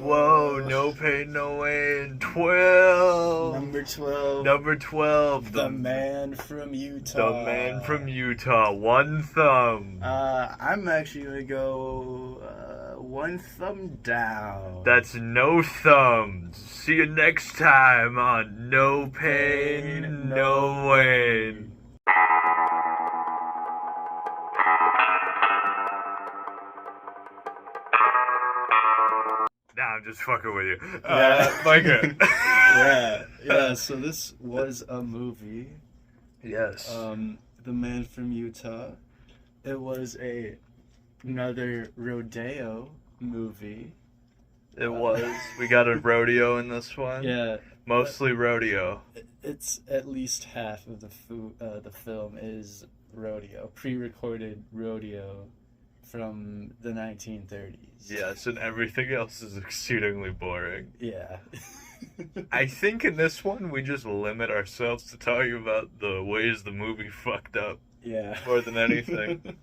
Whoa, no pain, no gain. 12. Number 12. Number 12. The Man from Utah. The Man from Utah. One thumb. I'm actually going to go one thumb down. That's no thumbs. See you next time on No Pain, No Gain. Nah, I'm just fucking with you. Micah. yeah. So this was a movie. Yes. The Man from Utah. It was another Rodeo movie. It was. We got a rodeo in this one. Yeah. Mostly rodeo. It's at least half of the film is rodeo, pre-recorded rodeo from the 1930s. Yes, and everything else is exceedingly boring. Yeah. I think in this one we just limit ourselves to talking about the ways the movie fucked up. Yeah. More than anything.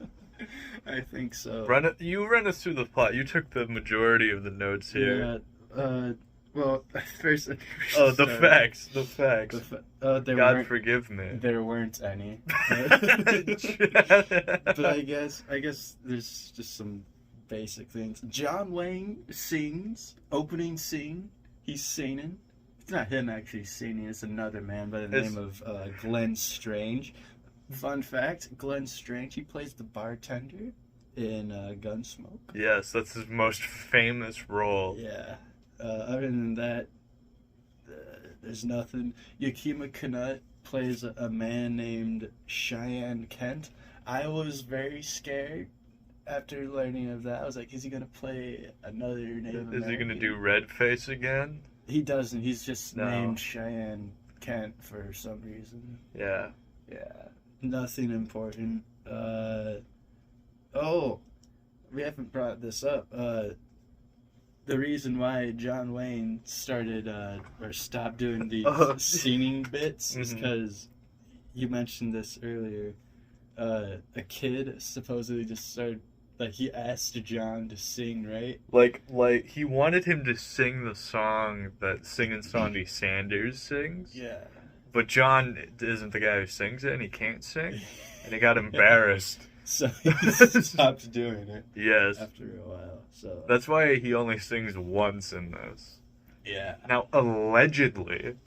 I think so. You run us through the plot. You took the majority of the notes here. Yeah. Well, first. Oh, the facts. The facts. God forgive me. There weren't any. But I guess there's just some basic things. John Wayne sings opening scene. He's singing. It's not him actually singing. It's another man by the name of Glenn Strange. Fun fact: Glenn Strange. He plays the bartender in Gunsmoke. Yes, that's his most famous role. Yeah. Other than that, there's nothing. Yakima Canutt plays a man named Cheyenne Kent. I was very scared after learning of that. I was like, is he going to play another Native American? Is he going to do Redface again? He doesn't. He's just named Cheyenne Kent for some reason. Yeah. Yeah. Nothing important. We haven't brought this up. The reason why John Wayne started or stopped doing these singing bits is because you mentioned this earlier. A kid supposedly just started, like, he asked John to sing, right? Like he wanted him to sing the song that Singin' Sonny Sanders sings. Yeah. But John isn't the guy who sings it, and he can't sing, and he got embarrassed. So he stopped doing it. Yes. After a while. So that's why he only sings once in this. Yeah. Now, allegedly,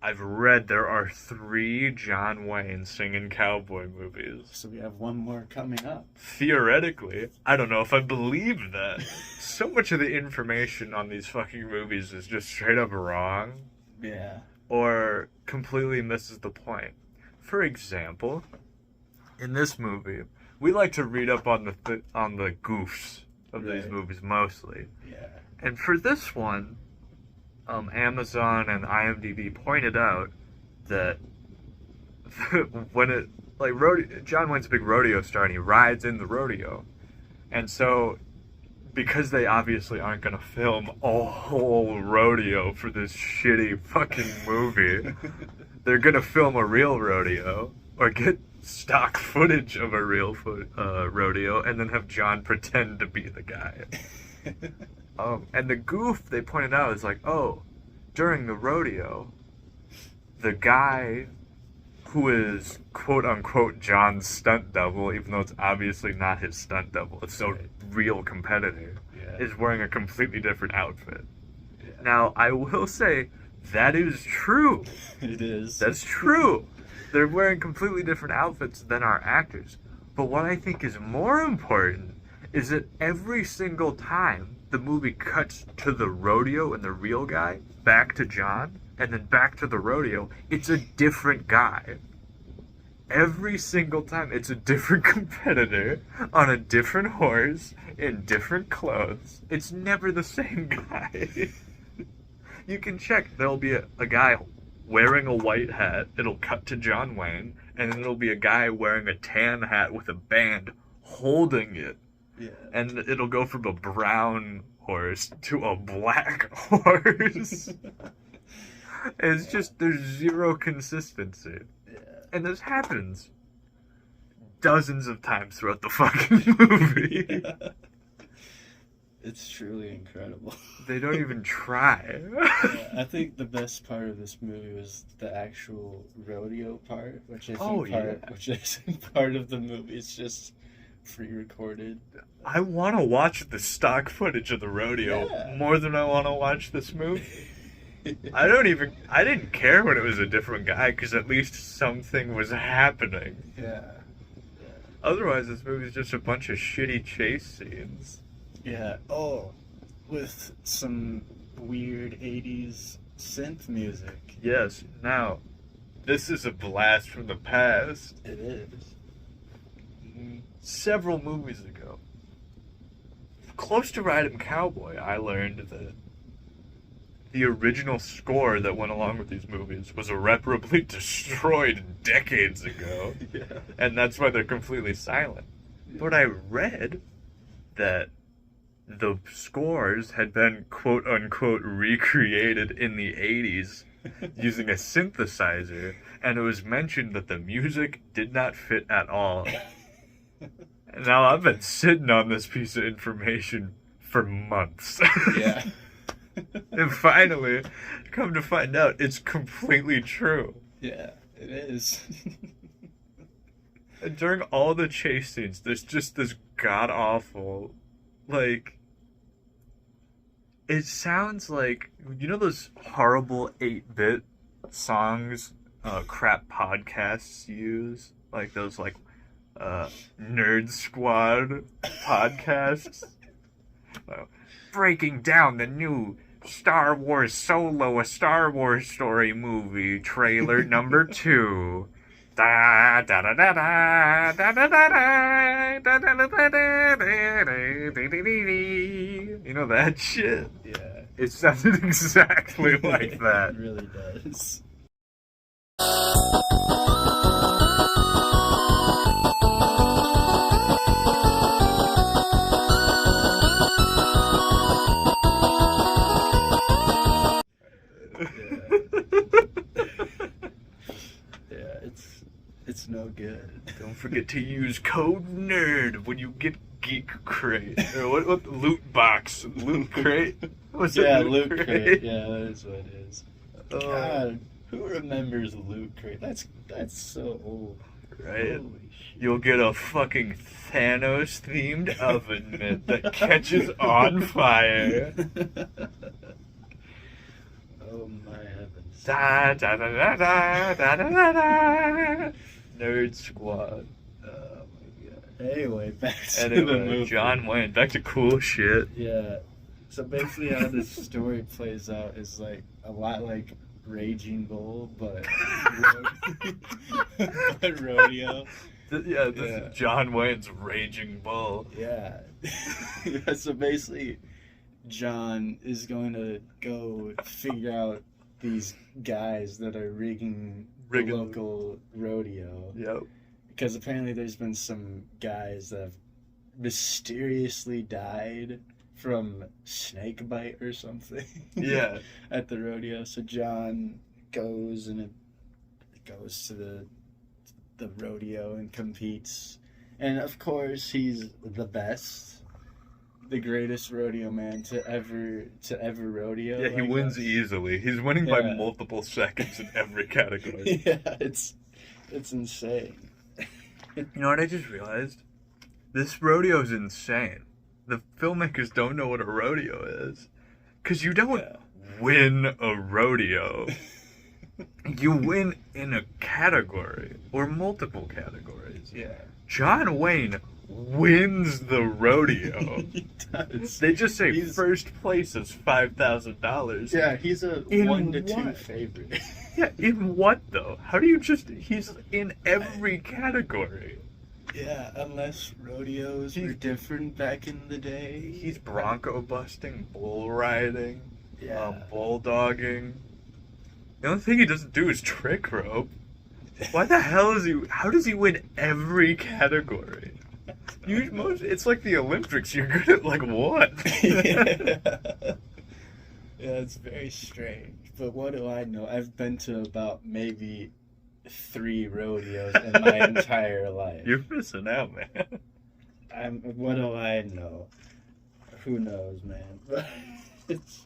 I've read there are 3 John Wayne singing cowboy movies. So we have one more coming up. Theoretically, I don't know if I believe that. So much of the information on these fucking movies is just straight up wrong. Yeah. Or completely misses the point. For example, in this movie, we like to read up on the goofs of these movies mostly. Yeah. And for this one, Amazon and IMDb pointed out that when John Wayne's a big rodeo star and he rides in the rodeo, and so because they obviously aren't gonna film a whole rodeo for this shitty fucking movie, they're gonna film a real rodeo or get stock footage of a real rodeo and then have John pretend to be the guy. And the goof they pointed out is like, during the rodeo, the guy who is quote-unquote John's stunt double, even though it's obviously not his stunt double, it's no real competitor, is wearing a completely different outfit. Yeah. Now, I will say, that is true. It is. That's true. They're wearing completely different outfits than our actors. But what I think is more important is that every single time the movie cuts to the rodeo and the real guy, back to John, and then back to the rodeo, it's a different guy. Every single time, it's a different competitor on a different horse in different clothes. It's never the same guy. You can check. There'll be a guy wearing a white hat. It'll cut to John Wayne, and then there'll be a guy wearing a tan hat with a band holding it. Yeah. And it'll go from a brown horse to a black horse. It's just, there's zero consistency. Yeah. And this happens dozens of times throughout the fucking movie. It's truly incredible. They don't even try. Yeah, I think the best part of this movie was the actual rodeo part, which isn't part of the movie. It's just pre-recorded. I want to watch the stock footage of the rodeo more than I want to watch this movie. I didn't care when it was a different guy, because at least something was happening. Yeah. Otherwise, this movie's just a bunch of shitty chase scenes. Yeah. Oh, with some weird 80s synth music. Yes. Now, this is a blast from the past. It is. Several movies ago, close to Ride Cowboy, I learned that the original score that went along with these movies was irreparably destroyed decades ago. Yeah. And that's why they're completely silent. But I read that the scores had been quote-unquote recreated in the 80s using a synthesizer, and it was mentioned that the music did not fit at all. And now I've been sitting on this piece of information for months. Yeah. And finally, come to find out, it's completely true. Yeah, it is. And during all the chase scenes, there's just this god-awful, like, it sounds like, you know those horrible 8-bit songs crap podcasts use? Like those, like, Nerd Squad podcasts? Breaking down the new Star Wars Solo, a Star Wars story movie trailer number 2. Da da da da da da da da da da da. You know that shit? Yeah. It sounded exactly like that. It really does. It's no good. Don't forget to use code NERD when you get Geek Crate. Or what loot box? Loot Crate? What's Yeah, it, Loot Crate. Yeah, that is what it is. Oh. God, who remembers Loot Crate? That's so old. Right? Holy shit. You'll get a fucking Thanos-themed oven mitt that catches on fire. Oh my heavens. Da da da da da da da da. Nerd Squad. Oh my god. Anyway, back to the Anyway, movie. John Wayne, back to cool shit. Yeah. So basically how this story plays out is like a lot like Raging Bull, but rodeo. This is John Wayne's Raging Bull. Yeah. So basically John is going to go figure out these guys that are rigging the local rodeo. Yep. Because apparently there's been some guys that have mysteriously died from snake bite or something. Yeah. At the rodeo. So John goes to the rodeo and competes. And of course he's the best. The greatest rodeo man to ever rodeo. Yeah, he wins easily. He's winning by multiple seconds in every category. Yeah, it's insane. You know what I just realized? This rodeo's insane. The filmmakers don't know what a rodeo is. Because you don't win a rodeo. You win in a category. Or multiple categories. Yeah. John Wayne wins the rodeo. He does. They just say first place is $5,000. Yeah, he's a In 1 to 2 what? favorite. Yeah, in what though? How do you he's in every category. Yeah, unless rodeos were different back in the day. He's bronco busting, bull riding, Yeah. bulldogging. The only thing he doesn't do is trick rope. Why the hell how does he win every category? It's like the Olympics, you're good at like one. Yeah, it's very strange. But what do I know? I've been to about maybe 3 rodeos in my entire life. You're missing out, man. What do I know? Who knows, man? It's,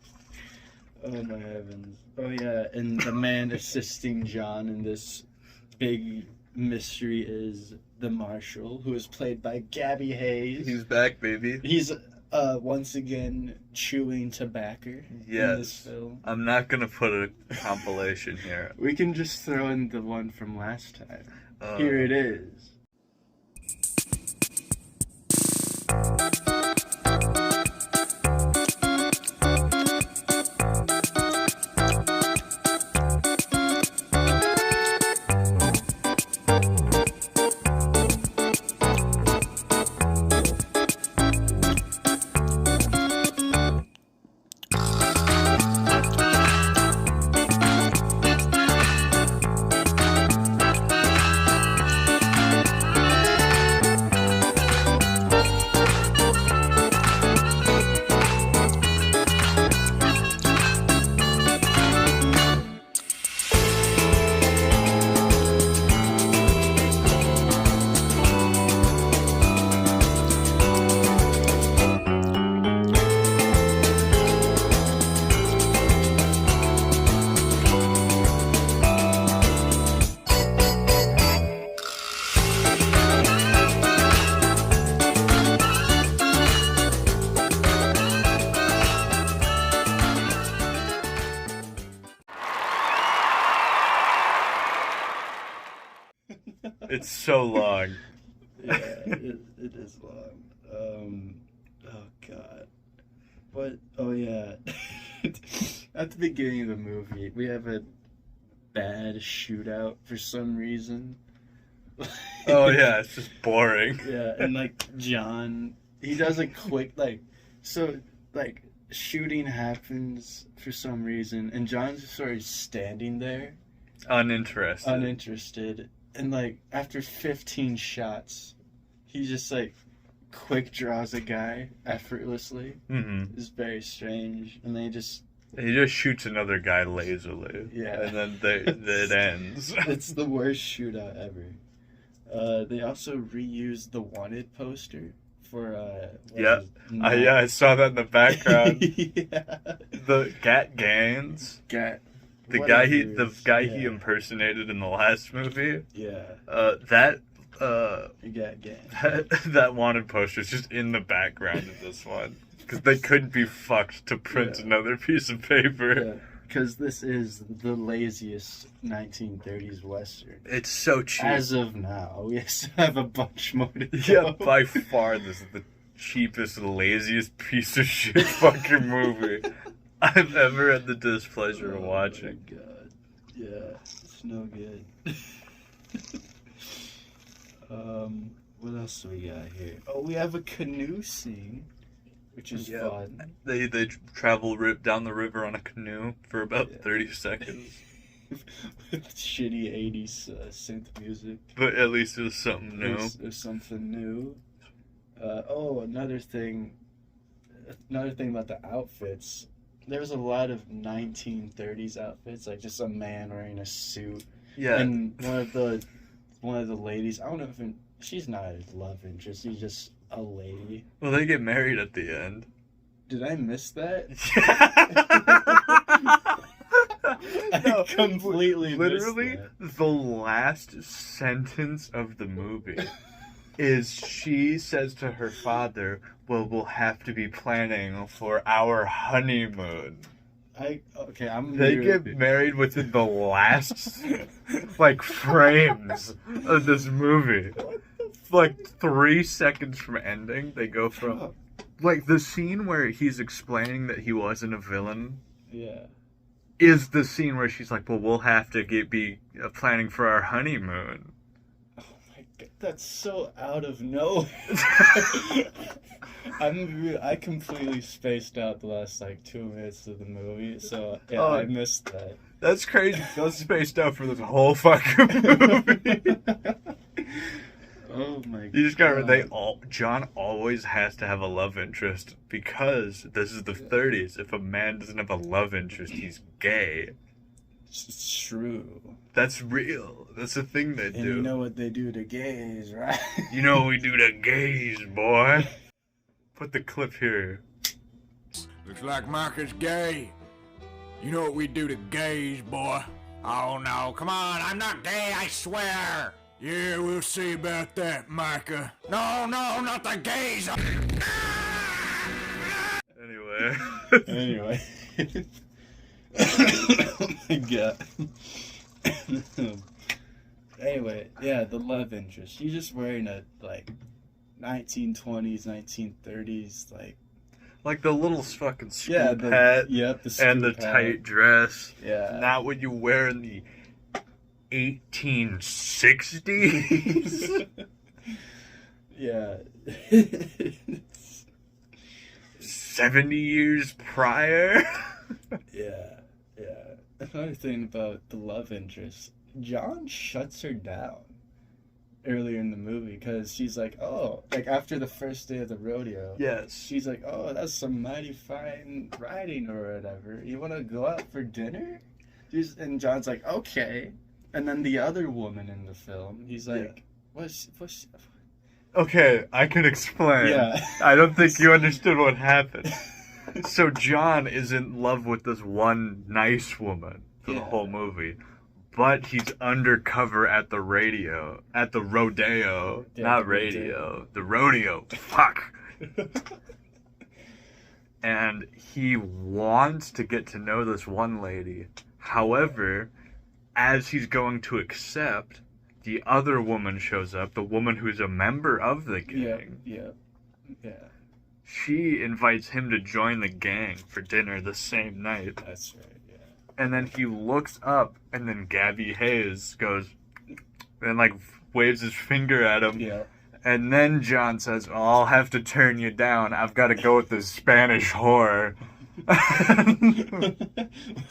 oh my heavens. Oh yeah, and the man assisting John in this big mystery is the Marshal, who is played by Gabby Hayes. He's back, baby. He's once again chewing tobacco in this film. I'm not gonna put a compilation here. We can just throw in the one from last time. Here it is. It's so long. Yeah, it is long. Oh god. But, oh yeah. At the beginning of the movie, we have a bad shootout for some reason. Oh yeah, it's just boring. Yeah, and like John, he does a quick shooting happens for some reason, and John's just sort of standing there, uninterested, and like after 15 shots, he just like quick draws a guy effortlessly. Mm-hmm. It's very strange, and he just shoots another guy lazily. Yeah, and then it ends. It's the worst shootout ever. They also reused the Wanted poster for I saw that in the background. Yeah. The Gat Gaines. The guy he impersonated in the last movie. Yeah. That Gat Wanted poster is just in the background of this one because they couldn't be fucked to print another piece of paper. Yeah. Because this is the laziest 1930s Western. It's so cheap. As of now. We still have a bunch more to go. Yeah, by far this is the cheapest, laziest piece of shit fucking movie I've ever had the displeasure of watching. Oh my god. Yeah, it's no good. What else do we got here? Oh, we have a canoe scene, which is fun. They travel down the river on a canoe for about 30 seconds. With shitty 80s synth music. But at least it was something new. It was something new. Another thing about the outfits. There was a lot of 1930s outfits, like just a man wearing a suit. Yeah. And one of the ladies, I don't know if she's not a love interest, she's just a lady. Well, they get married at the end. Did I miss that? No, I completely literally missed that. the last sentence of the movie is she says to her father, well, we'll have to be planning for our honeymoon. They get married within the last frames of this movie. 3 seconds from ending, they go from the scene where he's explaining that he wasn't a villain. Yeah. Is the scene where she's like, well, we'll have to be planning for our honeymoon. Oh my god, that's so out of nowhere. I completely spaced out the last 2 minutes of the movie, so I missed that. That's crazy. I was spaced out for this whole fucking movie. Oh my god. You just gotta John always has to have a love interest because this is the 30s. If a man doesn't have a love interest, he's gay. It's true. That's real. That's a thing they do. And you know what they do to gays, right? You know what we do to gays, boy. Put the clip here. Looks like Micah's gay. You know what we do to gays, boy. Oh no, come on, I'm not gay, I swear. Yeah, we'll see about that, Micah. No, not the gays. Anyway. Anyway. Oh my god. Anyway, yeah, the love interest. She's just wearing a, like, 1920s, 1930s, like the little fucking scoop yeah, hat. Yep, the scoop and the hat. tight dress. Yeah. Not what you wear in the 1860s. Yeah. 70 years prior. Yeah. Another thing about the love interest, John shuts her down earlier in the movie because she's like, oh, like after the first day of the rodeo. Yes. She's like, oh, that's some mighty fine riding or whatever. You want to go out for dinner? And John's like, okay. And then the other woman in the film, he's like, what's Okay, I can explain. Yeah. I don't think you understood what happened. So John is in love with this one nice woman for the whole movie. But he's undercover at the rodeo. Yeah, Not the radio. The rodeo. Fuck. And he wants to get to know this one lady. However, as he's going to accept, the other woman shows up, the woman who's a member of the gang. Yeah. She invites him to join the gang for dinner the same night. That's right, yeah. And then he looks up, and then Gabby Hayes goes, and like waves his finger at him. Yeah. And then John says, oh, I'll have to turn you down. I've got to go with this Spanish whore. With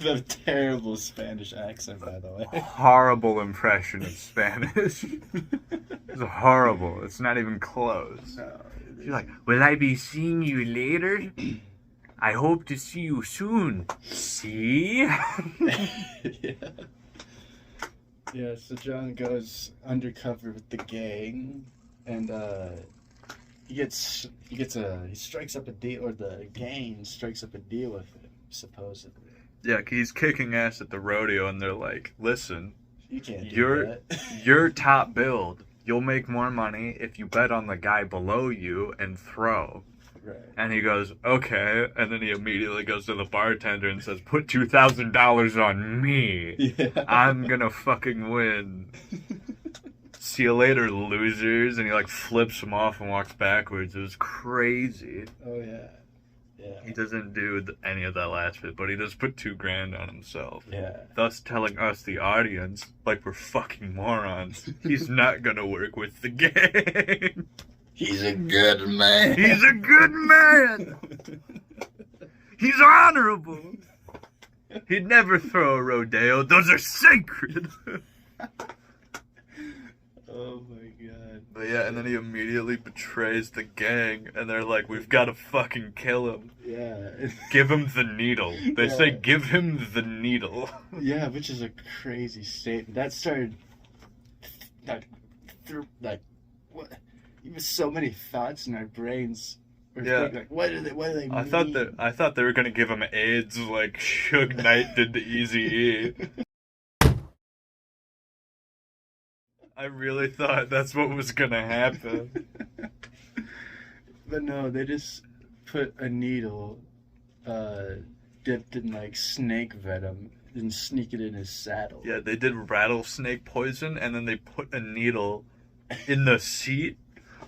a terrible Spanish accent, by the way. Horrible impression of Spanish. It's horrible. It's not even close. No, She's like, will I be seeing you later? I hope to see you soon. See? Yeah, so John goes undercover with the gang, and he strikes up a deal, or the gang strikes up a deal with him, supposedly. Yeah, he's kicking ass at the rodeo, and they're like, listen, You can't do you're that. you're top billed. You'll make more money if you bet on the guy below you and throw. Right. And he goes, okay. And then he immediately goes to the bartender and says, put $2,000 on me. Yeah. I'm gonna fucking win. See you later, losers. And he like flips him off and walks backwards. It was crazy. Oh, yeah. Yeah. He doesn't do any of that last bit, but he does put $2,000 on himself. Yeah. Thus telling us, the audience, like we're fucking morons, he's not gonna work with the gang. He's a good man. He's a good man. He's honorable. He'd never throw a rodeo. Those are sacred. Oh my god. But yeah, and then he immediately betrays the gang, and they're like, we've got to fucking kill him. Yeah. Give him the needle. They say, Yeah. give him the needle. Yeah, which is a crazy statement. That started what? Even so many thoughts in our brains. We're Yeah. thinking, like, what do they mean? I thought they were gonna give him AIDS like Suge Knight did to Eazy-E. I really thought that's what was gonna happen. But no, they just put a needle dipped in like snake venom and sneak it in his saddle. Yeah, they did rattlesnake poison, and then they put a needle in the seat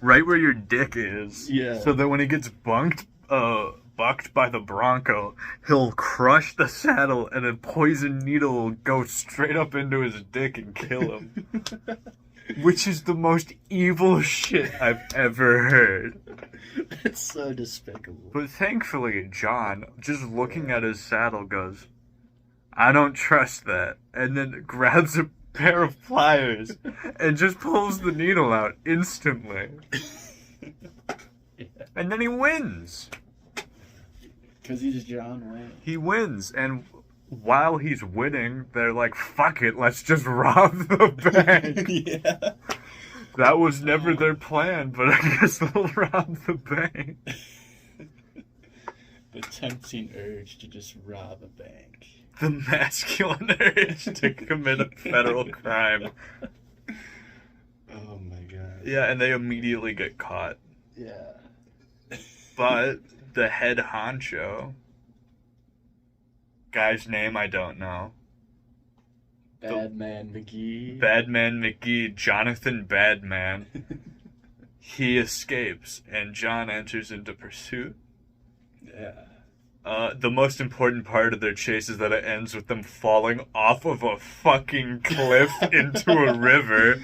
right where your dick is. Yeah. So that when he gets bucked by the Bronco, he'll crush the saddle, and a poison needle will go straight up into his dick and kill him. Which is the most evil shit I've ever heard. It's so despicable. But thankfully, John, just looking at his saddle, goes, I don't trust that. And then grabs a pair of pliers and just pulls the needle out instantly. Yeah. And then he wins. Because he's John Wayne. He wins. And while he's winning, they're like, fuck it, let's just rob the bank. Yeah. That was never their plan, but I guess they'll rob the bank. The tempting urge to just rob a bank. The masculine urge to commit a federal crime. Oh my god. Yeah, and they immediately get caught. Yeah. But the head honcho, guy's name I don't know. Badman McGee. Badman McGee, Jonathan Badman. He escapes, and John enters into pursuit. Yeah. The most important part of their chase is that it ends with them falling off of a fucking cliff into a river.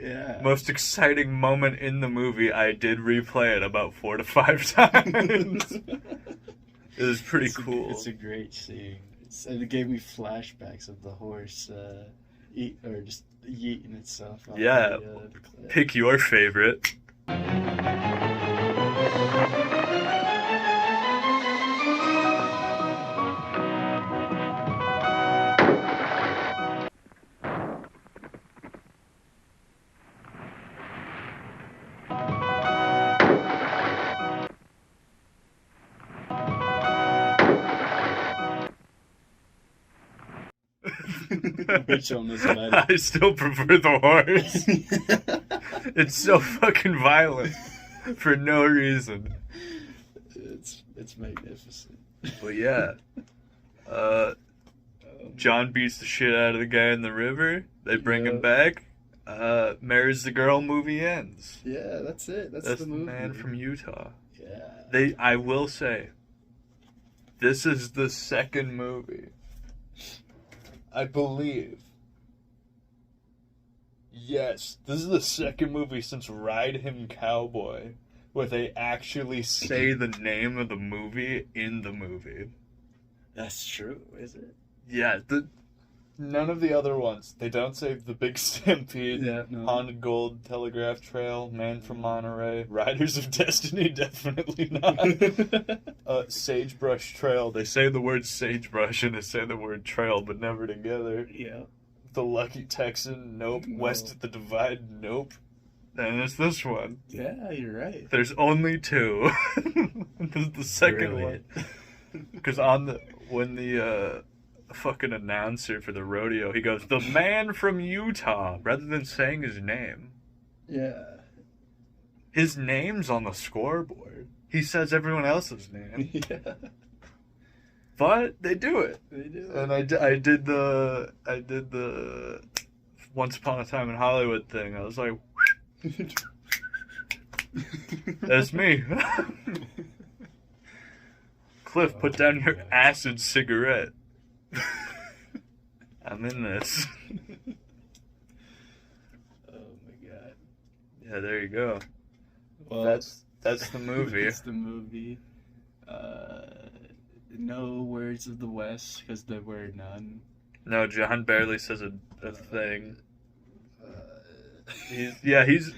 Yeah. Most exciting moment in the movie. I did replay it about 4 to 5 times. It was pretty cool. It's a great scene. It gave me flashbacks of the horse just yeeting itself. Yeah. The cliff. Pick your favorite. Which one was better? I still prefer the horse. It's so fucking violent for no reason. It's magnificent. But yeah, John beats the shit out of the guy in the river. They bring him back. Marries the girl. Movie ends. Yeah, that's it. That's the movie. Man from Utah. Yeah. I will say, this is the second movie, I believe. Yes, this is the second movie since Ride Him Cowboy where they actually say the name of the movie in the movie. That's true, is it? Yeah, none of the other ones. They don't say The Big Stampede, Yeah, no. Haunted Gold, Telegraph Trail, Man from Monterey, Riders of Destiny, definitely not. Sagebrush Trail. They say the word sagebrush and they say the word trail, but never together. Yeah. The Lucky Texan, nope. No. West of the Divide, nope. And it's this one. Yeah, you're right. There's only two. This is the second Brilliant. one. Because when the fucking announcer for the rodeo, he goes, "The man from Utah," rather than saying his name. Yeah. His name's on the scoreboard. He says everyone else's name. Yeah. But they do it. They do. And I did the Once Upon a Time in Hollywood thing. I was like, that's me. Cliff, put down your acid cigarette. I'm in this. Oh my god. Yeah, there you go. Well, That's the movie. That's the movie. No words of the West because there were none. No, John barely says a thing.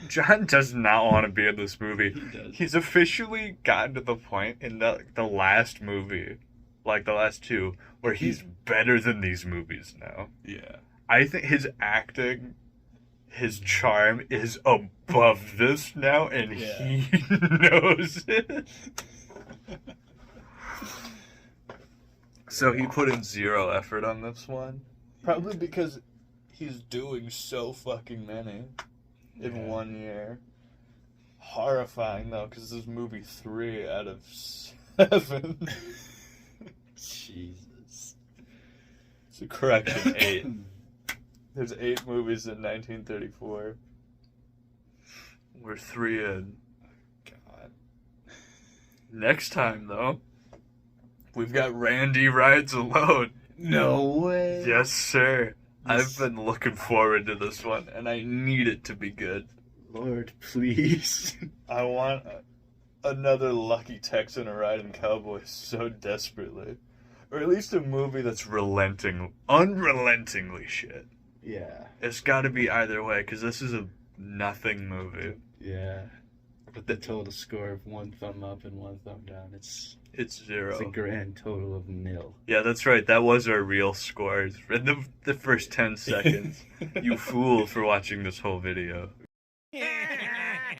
John does not want to be in this movie. He does. He's officially gotten to the point in the last movie, like the last two, where he's better than these movies now. Yeah. I think his acting, his charm is above this now, and he knows it. So he put in zero effort on this one. Probably because he's doing so fucking many in 1 year. Horrifying though, because this is movie 3 out of 7. Jesus. It's a correction, 8. There's 8 movies in 1934. We're 3 in. God. Next time though, we've got Randy Rides Alone. No way. Yes, sir. I've been looking forward to this one, and I need it to be good. Lord, please. I want another Lucky Texan or Riding Cowboy so desperately. Or at least a movie that's unrelentingly shit. Yeah. It's got to be either way, because this is a nothing movie. Yeah. With the total score of 1 thumb up and 1 thumb down, it's 0. It's a grand total of 0. Yeah, that's right. That was our real score. In the first 10 seconds. You fool for watching this whole video. Right.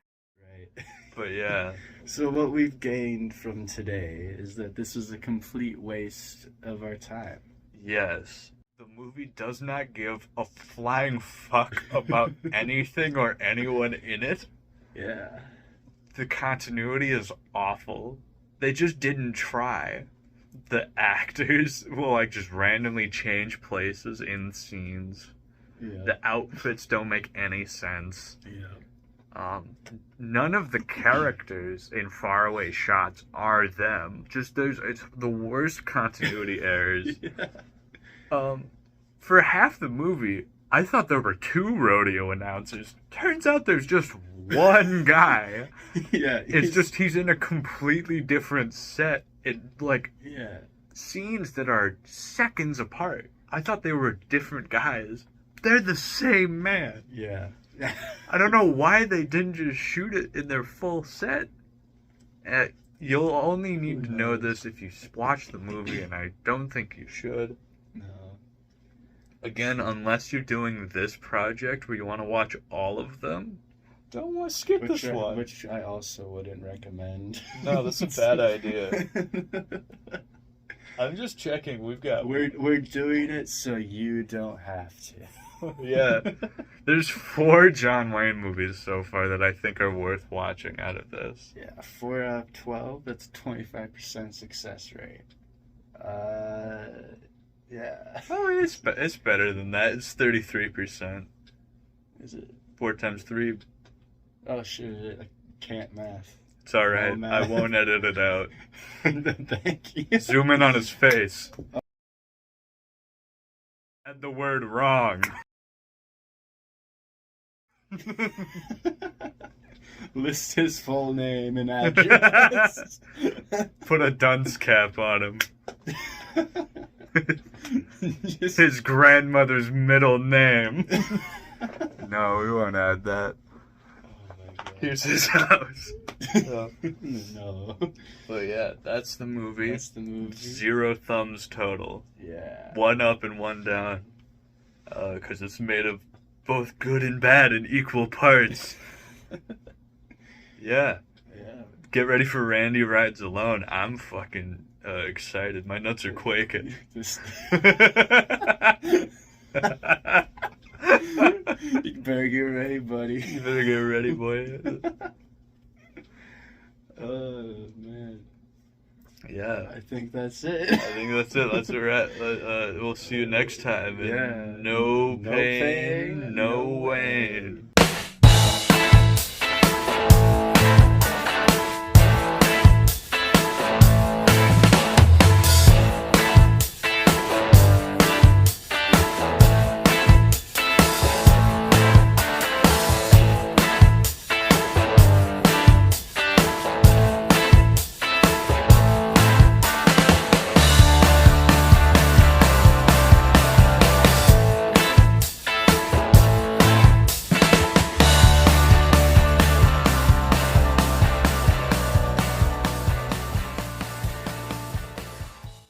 But yeah. So what we've gained from today is that this was a complete waste of our time. Yes. The movie does not give a flying fuck about anything or anyone in it. Yeah. The continuity is awful. They just didn't try. The actors will like just randomly change places in scenes. Yeah. The outfits don't make any sense. Yeah. None of the characters in faraway shots are them. Just it's the worst continuity errors. Yeah. For half the movie, I thought there were 2 rodeo announcers. Turns out there's just one guy. Yeah. He's in a completely different set. Yeah. Scenes that are seconds apart. I thought they were different guys. They're the same man. Yeah. I don't know why they didn't just shoot it in their full set. You'll only need to know this if you watch the movie, and I don't think you should. No. Again, unless you're doing this project where you want to watch all of them, don't want to skip this one. Which I also wouldn't recommend. No, that's a bad idea. I'm just checking. We're doing it so you don't have to. Yeah. There's 4 John Wayne movies so far that I think are worth watching out of this. Yeah, 4 out of 12. That's 25% success rate. Yeah. Oh, it's better than that. It's 33%. Is it? 4 times 3. Oh shit! I can't math. It's all right. Oh, I won't edit it out. Thank you. Zoom in on his face. Had the word wrong. List his full name and address. Put a dunce cap on him. Just... His grandmother's middle name. No, we won't add that. Oh my God. Here's his house. No. But yeah, that's the movie. That's the movie. 0 thumbs total. Yeah. 1 up and 1 down. Because it's made of both good and bad in equal parts. Yeah. Yeah. Get ready for Randy Rides Alone. I'm fucking excited. My nuts are quaking. You better get ready, buddy. You better get ready, boy. Oh, man. Yeah. I think that's it. I think that's it. That's a wrap. We'll see you next time. Yeah. No No pain, pain, no no Wayne.